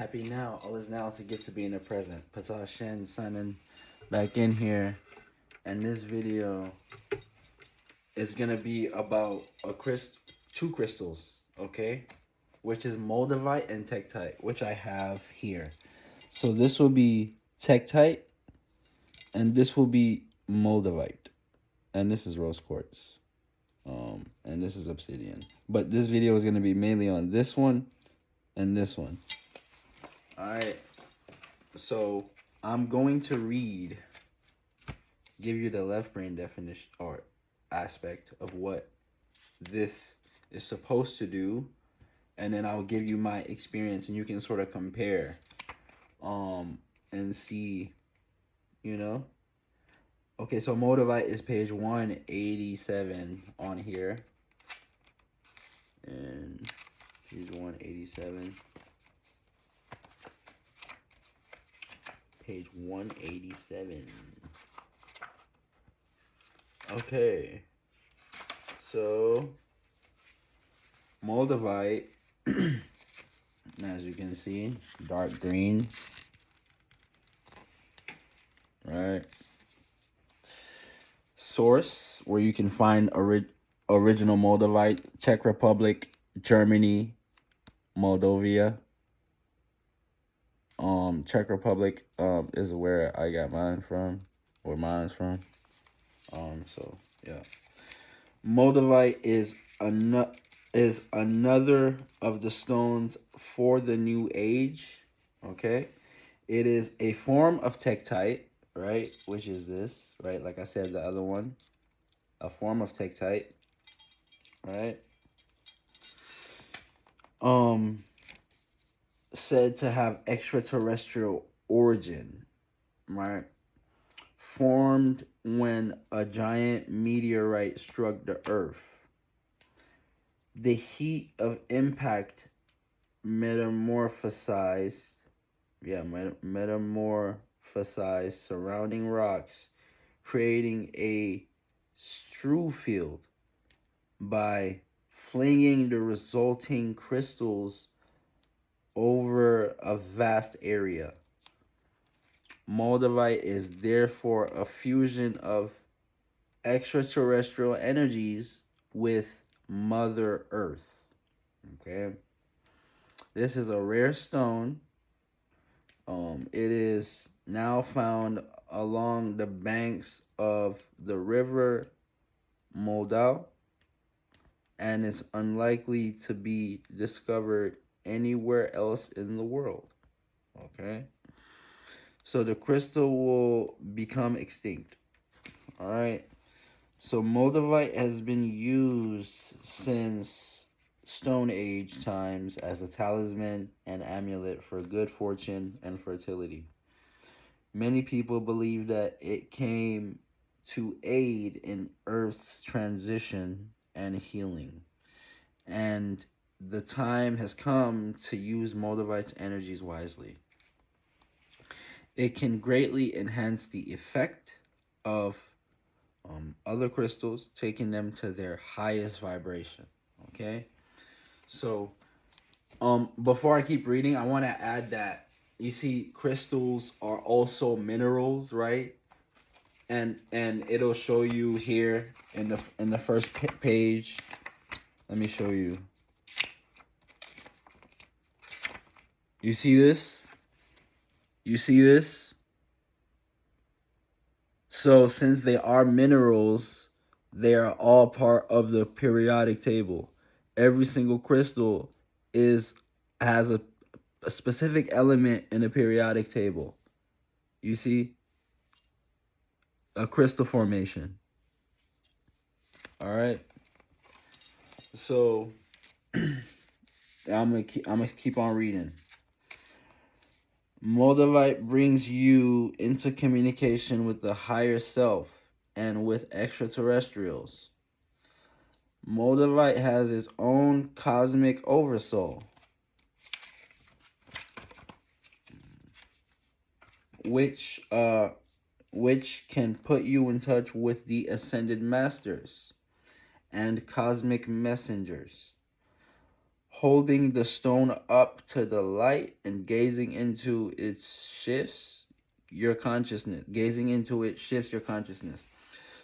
Happy now. All is now to get to be in the present. Ptah-Shen signing back in here. And this video is gonna be about two crystals, okay? Which is Moldavite and Tektite, which I have here. So this will be Tektite, and this will be Moldavite, and this is rose quartz, and this is obsidian. But this video is gonna be mainly on this one and this one. All right. So I'm going to give you the left brain definition or aspect of what this is supposed to do, and then I'll give you my experience, and you can sort of compare, and see, you know. Okay, so Moldavite is page 187 on here, and page 187. Page 187. Okay. So, Moldavite, as you can see, dark green. Right. Source, where you can find original Moldavite, Czech Republic, Germany, Moldavia. Czech Republic is where I got mine from, where mine's from. So yeah, Moldavite is another of the stones for the New Age. Okay, it is a form of Tektite, right? Which is this, right? Like I said, the other one, a form of Tektite, right? Said to have extraterrestrial origin, right? Formed when a giant meteorite struck the Earth. The heat of impact metamorphosized surrounding rocks, creating a strew field by flinging the resulting crystals over a vast area. Moldavite is therefore a fusion of extraterrestrial energies with Mother Earth. Okay. This is a rare stone. It is now found along the banks of the river Moldau, and is unlikely to be discovered anywhere else in the world. Okay. So the crystal will become extinct. All right. So Moldavite has been used since Stone Age times as a talisman and amulet for good fortune and fertility. Many people believe that it came to aid in Earth's transition and healing. And the time has come to use Moldavite's energies wisely. It can greatly enhance the effect of other crystals, taking them to their highest vibration. Okay, so before I keep reading, I want to add that you see crystals are also minerals, right? And it'll show you here in the first page. Let me show you. You see this? You see this? So since they are minerals, they are all part of the periodic table. Every single crystal has a specific element in the periodic table. You see? A crystal formation. All right. So I'm gonna keep on reading. Moldavite brings you into communication with the higher self and with extraterrestrials. Moldavite has its own cosmic oversoul, which can put you in touch with the ascended masters and cosmic messengers. Holding the stone up to the light and gazing into it shifts your consciousness. Gazing into it shifts your consciousness.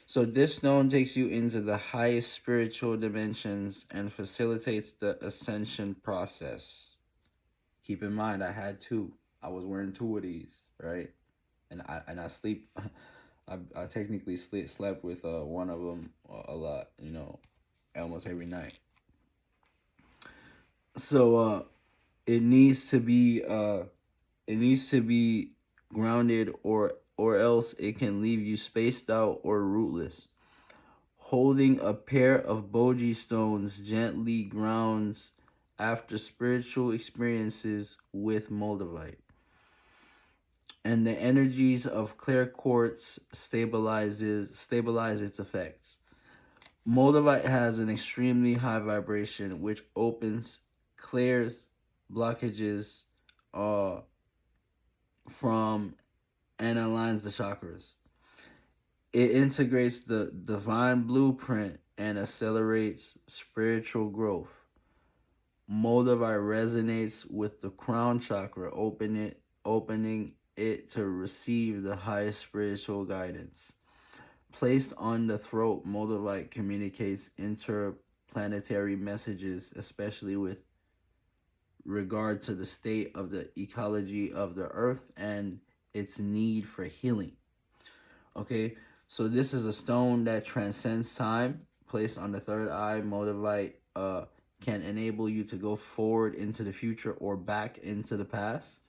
So this stone takes you into the highest spiritual dimensions and facilitates the ascension process. Keep in mind, I had two. I was wearing two of these, right? And I sleep. I technically slept with one of them a lot. Almost every night. So it needs to be grounded, or else it can leave you spaced out or rootless. Holding a pair of boji stones gently grounds after spiritual experiences with Moldavite. And the energies of clear quartz stabilize its effects. Moldavite has an extremely high vibration, which clears blockages from and aligns the chakras. It integrates the divine blueprint and accelerates spiritual growth. Moldavite resonates with the crown chakra, opening it to receive the highest spiritual guidance. Placed on the throat, Moldavite communicates interplanetary messages, especially with regard to the state of the ecology of the earth and its need for healing. Okay, so this is a stone that transcends time. Placed on the third eye, Moldavite can enable you to go forward into the future or back into the past.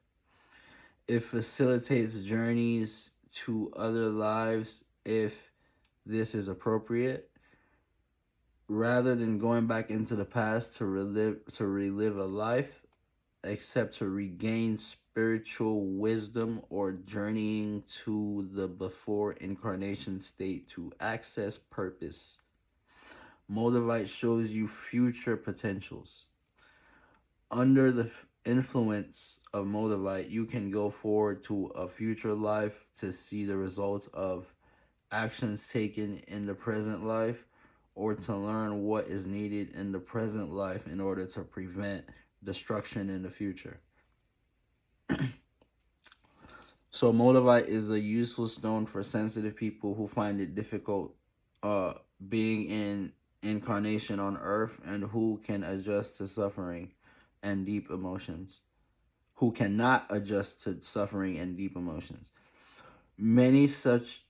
It facilitates journeys to other lives if this is appropriate, rather than going back into the past to relive a life, except to regain spiritual wisdom or journeying to the before incarnation state to access purpose. Moldavite shows you future potentials. Under the influence of Moldavite, you can go forward to a future life to see the results of actions taken in the present life, or to learn what is needed in the present life in order to prevent destruction in the future. So Moldavite is a useful stone for sensitive people who find it difficult being in incarnation on earth, and who can adjust to suffering and deep emotions. Who cannot adjust to suffering and deep emotions. Many such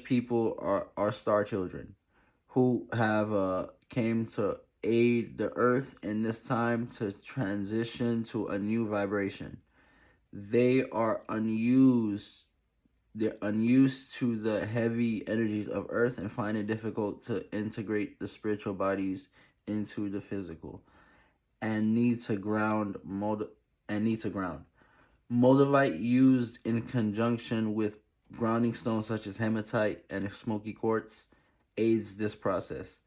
people are star children who have came to aid the earth in this time to transition to a new vibration. They are unused. They're unused to the heavy energies of earth and find it difficult to integrate the spiritual bodies into the physical, and need to ground. Moldavite used in conjunction with grounding stones such as hematite and smoky quartz aids this process.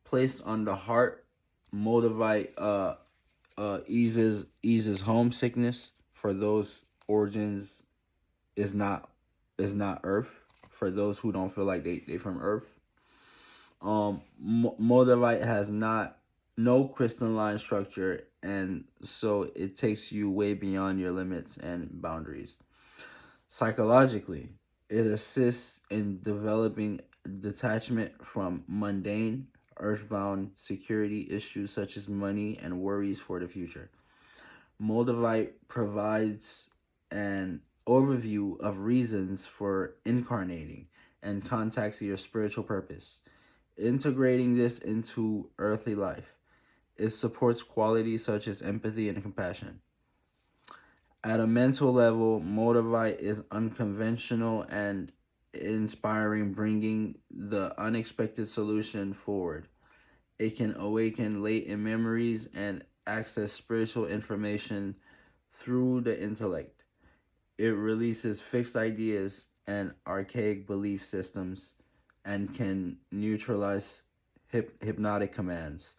Placed on the heart, Moldavite eases homesickness for those origins is not Earth. For those who don't feel like they from Earth, Moldavite has no crystalline structure, and so it takes you way beyond your limits and boundaries. Psychologically, it assists in developing detachment from mundane, earthbound security issues such as money and worries for the future. Moldavite provides an overview of reasons for incarnating and contacts your spiritual purpose, integrating this into earthly life. It supports qualities such as empathy and compassion. At a mental level, Moldavite is unconventional and inspiring, bringing the unexpected solution forward. It can awaken latent memories and access spiritual information through the intellect. It releases fixed ideas and archaic belief systems and can neutralize hypnotic commands.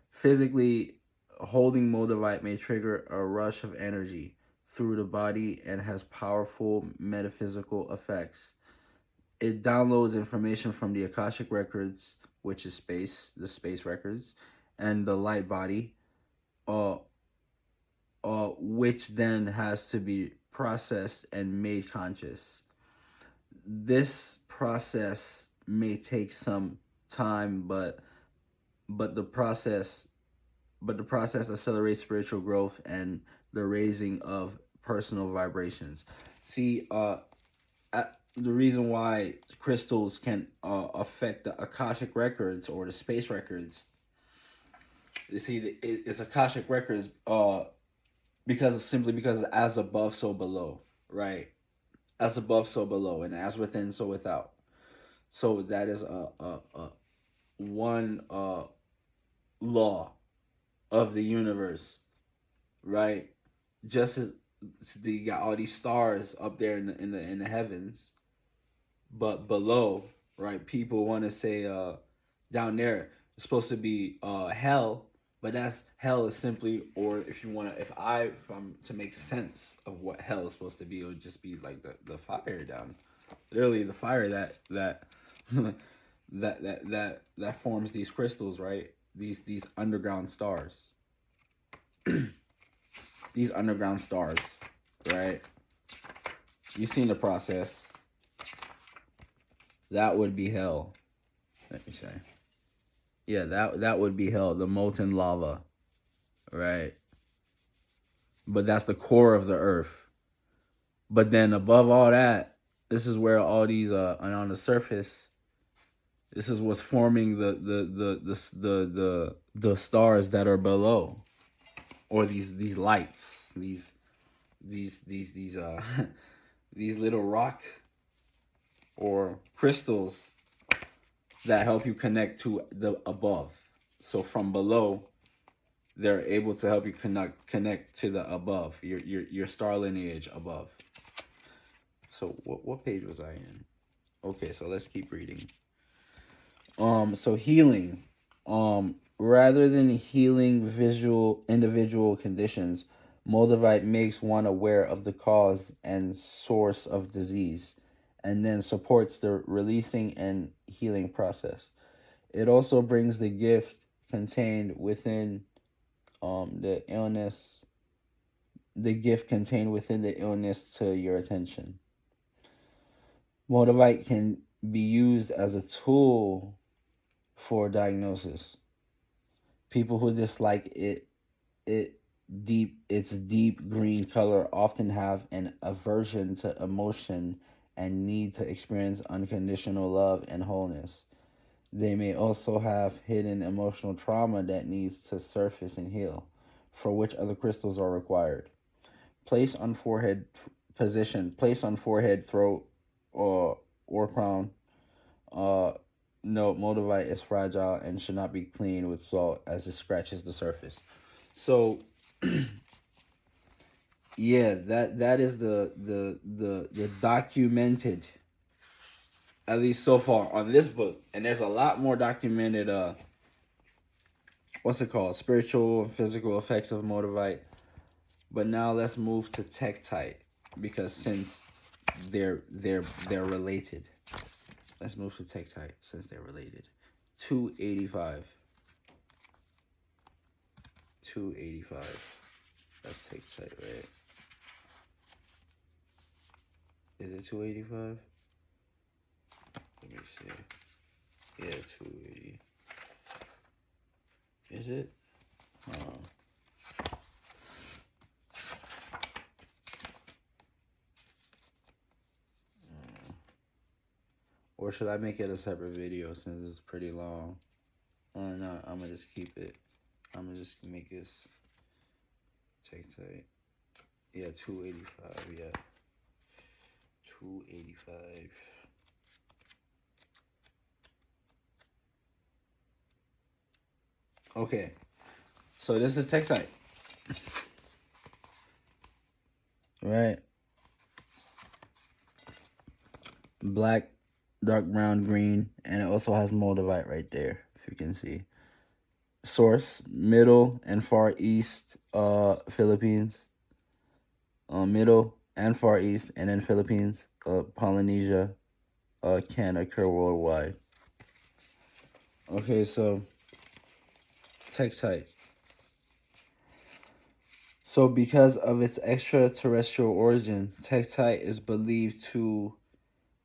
Physically, holding Moldavite may trigger a rush of energy through the body and has powerful metaphysical effects. It downloads information from the Akashic records, which is the space records, and the light body. uh, which then has to be processed and made conscious. This process may take some time, but the process accelerates spiritual growth and the raising of personal vibrations. See, the reason why crystals can affect the Akashic records or the space records. You see, it's Akashic records because as above, so below, right? As above, so below, and as within, so without. So that is a one law of the universe, right? Just as you got all these stars up there in the heavens, but below, right? People want to say down there it's supposed to be hell, but that's hell is simply, or if you want to, if I'm to make sense of what hell is supposed to be, it would just be like the fire down, literally the fire that that forms these crystals, right? These underground stars, these underground stars, right? You've seen the process. That would be hell. Let me say. Yeah, that would be hell, the molten lava, right? But that's the core of the earth. But then above all that, this is where all these and on the surface, this is what's forming the stars that are below, or these lights, these these little rock or crystals that help you connect to the above. So from below, they're able to help you connect to the above, your star lineage above. So what page was I in? Okay, so let's keep reading. So healing. Rather than healing visual individual conditions, Moldavite makes one aware of the cause and source of disease, and then supports the releasing and healing process. It also brings the gift contained within the gift contained within the illness to your attention. Moldavite can be used as a tool for diagnosis. People who dislike its deep green color often have an aversion to emotion and need to experience unconditional love and wholeness. They may also have hidden emotional trauma that needs to surface and heal, for which other crystals are required. Place on forehead, throat, or crown. Note, Moldavite is fragile and should not be cleaned with salt as it scratches the surface. So, yeah, that is the documented, at least so far on this book, and there's a lot more documented what's it called, spiritual and physical effects of Moldavite. But now let's move to Tektite, because since they're related. Let's move to Tektite since they're related. 285. 285. That's Tektite, right? Is it 285? Let me see. Yeah, 280. Is it? Or should I make it a separate video since it's pretty long? No, I'm gonna just keep it. I'm gonna just make this Tektite. Yeah, 285. Yeah, 285. Okay, so this is Tektite, right? Black, dark brown, green, and it also has Moldavite right there, if you can see. Source: Middle and Far East, Philippines. Middle and Far East, and then Philippines, Polynesia, can occur worldwide. Okay, so Tektite. So, because of its extraterrestrial origin, Tektite is believed to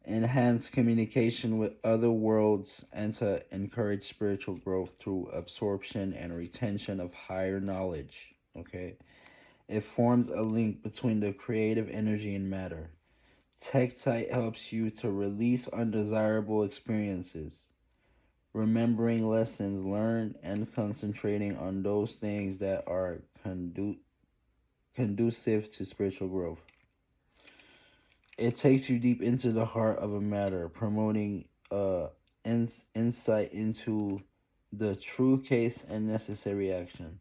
enhance communication with other worlds and to encourage spiritual growth through absorption and retention of higher knowledge. Okay, it forms a link between the creative energy and matter. Tektite helps you to release undesirable experiences, remembering lessons learned and concentrating on those things that are conducive to spiritual growth. It takes you deep into the heart of a matter, promoting insight into the true case and necessary action.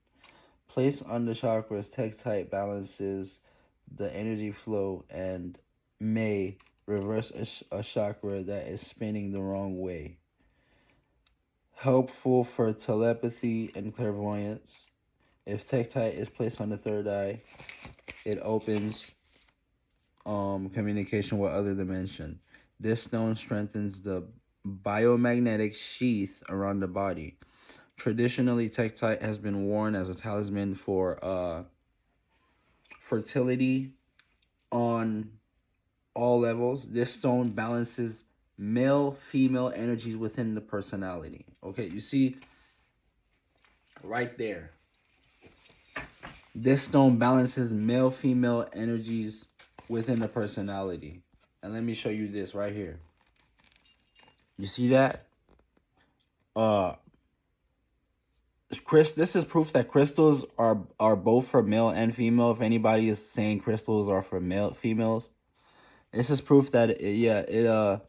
Placed on the chakras, Tektite balances the energy flow and may reverse a chakra that is spinning the wrong way. Helpful for telepathy and clairvoyance. If Tektite is placed on the third eye, it opens communication with other dimension. This stone strengthens the biomagnetic sheath around the body. Traditionally, Tektite has been worn as a talisman for fertility on all levels. This stone balances male female energies within the personality. Okay, you see right there. This stone balances male female energies within the personality. And let me show you this right here. You see that? This is proof that crystals are both for male and female. If anybody is saying crystals are for females, this is proof that the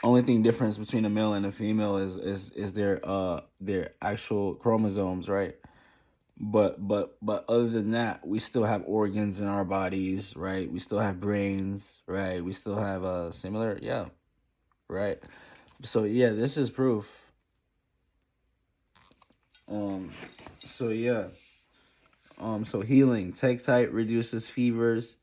only thing difference between a male and a female is their actual chromosomes, right? But other than that, we still have organs in our bodies, right? We still have brains, right? We still have similar, yeah, right? So yeah, this is proof. So yeah. So healing. Tektite reduces fevers,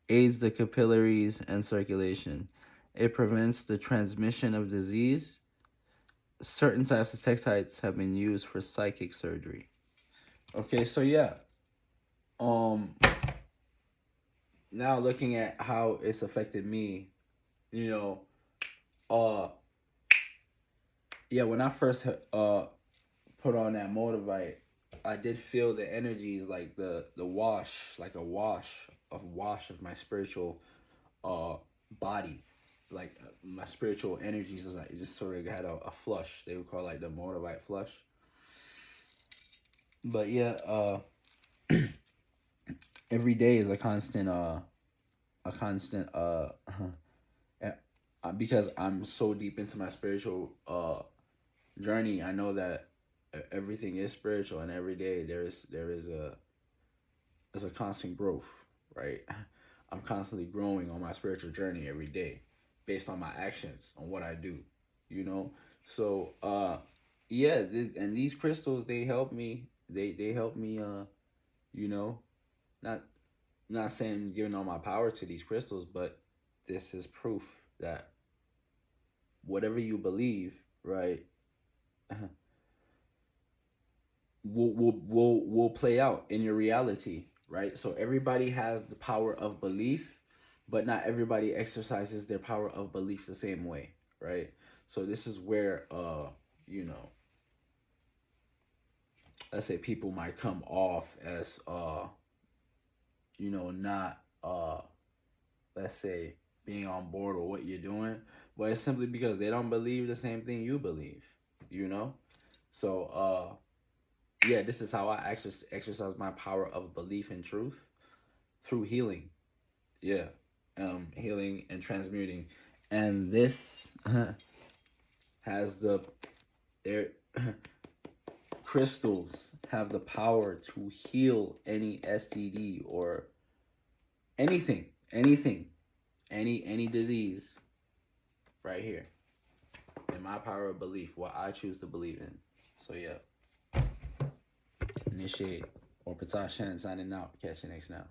aids the capillaries and circulation. It prevents the transmission of disease. Certain types of tektites have been used for psychic surgery. Okay, so yeah. Now looking at how it's affected me, you know, yeah, when I first put on that Moldavite, I did feel the energies like the wash, like a wash of my spiritual body, like my spiritual energies is like it just sort of had a flush. They would call it like the Moldavite flush. But yeah, every day is a constant because I'm so deep into my spiritual journey. I know that everything is spiritual, and every day there's a constant growth, right? I'm constantly growing on my spiritual journey every day based on my actions, on what I do, you know? So, yeah, and these crystals, they help me. They help me, you know, not not saying giving all my power to these crystals, but this is proof that whatever you believe, right, will play out in your reality, right? So everybody has the power of belief, but not everybody exercises their power of belief the same way, right? So this is where you know, let's say people might come off as you know, not let's say being on board with what you're doing, but it's simply because they don't believe the same thing you believe, you know? So yeah, this is how I exercise my power of belief and truth through healing. Yeah, healing and transmuting, and this has the their crystals have the power to heal any STD or anything, any disease. Right here, in my power of belief, what I choose to believe in. So yeah. Initiate or Ptah-Shen signing out. Catch you next now.